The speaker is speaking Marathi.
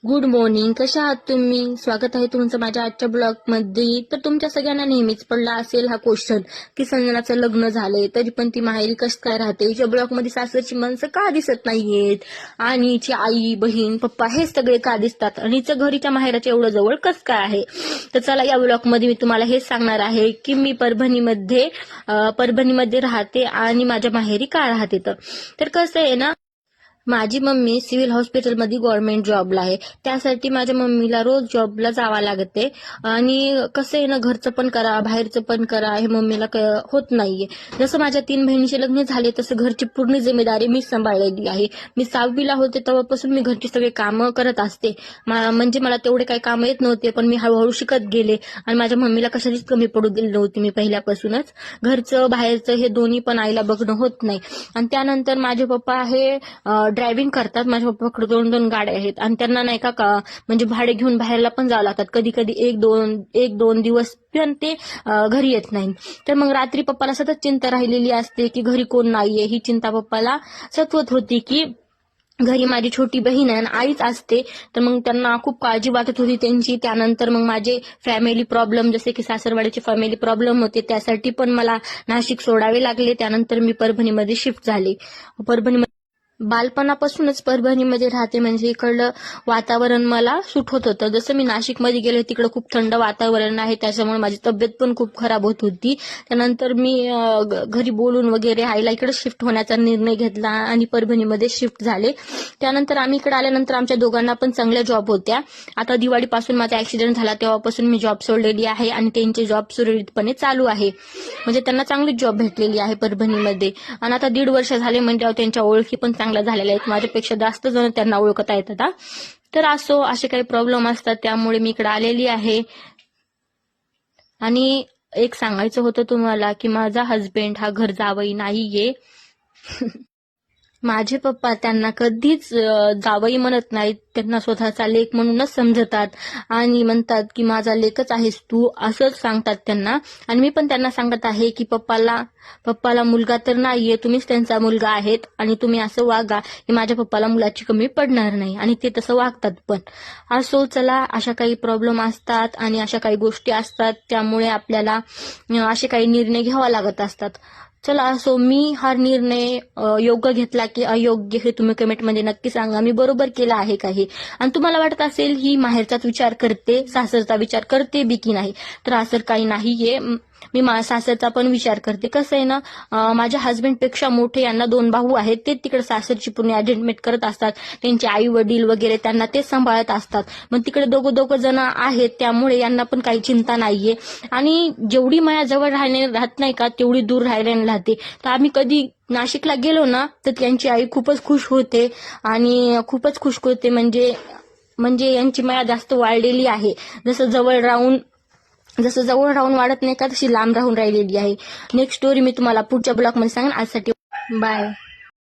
Good morning. कशा आहात तुम्ही? स्वागत आहे तुमचं माझ्या आजच्या ब्लॉगमध्ये. तर तुमच्या सगळ्यांना नेहमीच पडला असेल हा क्वेश्चन की संजनाचं लग्न झालंय तरी पण ती माहेरी कसं काय राहते, हिच्या ब्लॉगमध्ये सासरची माणसं का दिसत नाहीयेत आणि हिची आई बहीण पप्पा हे सगळे का दिसतात आणि हिचं घरीच्या माहेराच्या एवढं जवळ कसं काय आहे. तर चला या ब्लॉगमध्ये मी तुम्हाला हेच सांगणार आहे की मी परभणीमध्ये राहते आणि माझ्या माहेरी का राहते. तर कसं आहे ना, माझी मम्मी सिव्हिल हॉस्पिटलमध्ये गव्हर्नमेंट जॉबला आहे. त्यासाठी माझ्या मम्मीला रोज जॉबला जावं लागते आणि कसं आहे ना, घरचं पण करा बाहेरचं पण करा हे मम्मीला होत नाहीये. जसं माझ्या 3 बहिणीचे लग्न झाले तसं घरची पूर्ण जिम्मेदारी मी सांभाळलेली आहे. मी 6वीला होते तेव्हापासून मी घरची सगळे कामं करत असते. म्हणजे मला तेवढे काही कामं येत नव्हते, पण मी हळूहळू शिकत गेले आणि माझ्या मम्मीला कशाचीच कमी पडू दिली नव्हती मी पहिल्यापासूनच. घरचं बाहेरचं हे दोन्ही पण आईला बघणं होत नाही. आणि त्यानंतर माझे पप्पा हे ड्रायव्हिंग करतात. माझ्या पप्पाकडे 2 गाड्या आहेत आणि त्यांना नाही का म्हणजे भाडे घेऊन बाहेरला पण जावं लागतात. कधी कधी एक दोन दिवस पण ते घरी येत नाही. तर मग रात्री पप्पाला सतत चिंता राहिलेली असते की घरी कोण नाहीये. ही चिंता पप्पाला सतत होती की घरी माझी छोटी बहीण आहे आणि आईच असते. तर मग त्यांना खूप काळजी वाटत होती त्यांची. त्यानंतर मग माझे फॅमिली प्रॉब्लेम जसे की सासरवाडीचे फॅमिली प्रॉब्लेम होते, त्यासाठी पण मला नाशिक सोडावे लागले. त्यानंतर मी परभणीमध्ये शिफ्ट झाले. बालपणापासूनच परभणीमध्ये राहते, म्हणजे इकडलं वातावरण मला सूट होत होतं. जसं मी नाशिकमध्ये गेले तिकडे खूप थंड वातावरण आहे, त्याच्यामुळे माझी तब्येत पण खूप खराब होत होती. त्यानंतर मी घरी बोलून वगैरे आईला इकडे शिफ्ट होण्याचा निर्णय घेतला आणि परभणीमध्ये शिफ्ट झाले. त्यानंतर आम्ही इकडे आल्यानंतर आमच्या दोघांना पण चांगल्या जॉब होत्या. आता दिवाळीपासून माझा ऍक्सिडेंट झाला तेव्हापासून मी जॉब सोडलेली आहे आणि त्यांची जॉब सुरळीतपणे चालू आहे. म्हणजे त्यांना चांगली जॉब भेटलेली आहे परभणीमध्ये. आणि आता 1.5 वर्ष झाले म्हणजे त्यांच्या ओळखी पण चांगल्या झालेल्या आहेत. माझ्यापेक्षा जास्त जण त्यांना ओळखता येतात. तर असे काही प्रॉब्लेम असतात, त्यामुळे मी इकडे आलेली आहे. आणि एक सांगायचं होतं तुम्हाला की माझा हस्बंड हा घर जावई नाहीये. माझे पप्पा त्यांना कधीच जावई म्हणत नाहीत, त्यांना स्वतःचा लेक म्हणूनच समजतात आणि म्हणतात की माझा लेकच आहेस तू, असंच सांगतात त्यांना. आणि मी पण त्यांना सांगत आहे की पप्पाला मुलगा तर नाहीये, तुम्हीच त्यांचा मुलगा आहेत आणि तुम्ही असं वागा की माझ्या पप्पाला मुलाची कमी पडणार नाही. आणि ते तसं वागतात पण. असो चला, अशा काही प्रॉब्लेम असतात आणि अशा काही गोष्टी असतात, त्यामुळे आपल्याला असे काही निर्णय घ्यावा लागत असतात. चला असो, मी हा निर्णय योग्य घेतला की अयोग्य हे तुम्ही कमेंटमध्ये नक्की सांगा. मी बरोबर केला आहे का हे. आणि तुम्हाला वाटत असेल ही माहेरचाच विचार करते, सासरचा विचार करते बी की नाही, तर असं काही नाहीये. मी सासरचा पण विचार करते. कसं आहे ना, माझ्या हस्बंडपेक्षा मोठे यांना 2 भाऊ आहेत, ते तिकडे सासरची पूर्ण ऍडजस्टमेंट करत असतात. त्यांचे आई वडील वगैरे त्यांना ते सांभाळत असतात. मग तिकडे दोघं जण आहेत, त्यामुळे यांना पण काही चिंता नाहीये. आणि जेवढी माझ्या जवळ राहत नाही का तेवढी दूर राहायला राहते. तर आम्ही कधी नाशिकला गेलो ना तर त्यांची आई खूपच खुश होते आणि खूपच खुश होते. म्हणजे यांची माया जास्त वाढलेली आहे. जसं जवळ राहून वाढत नाही का, तशी लांब राहून राहिलेली आहे. नेक्स्ट स्टोरी मी तुम्हाला पुढच्या ब्लॉगमध्ये सांगेन. आजसाठी बाय.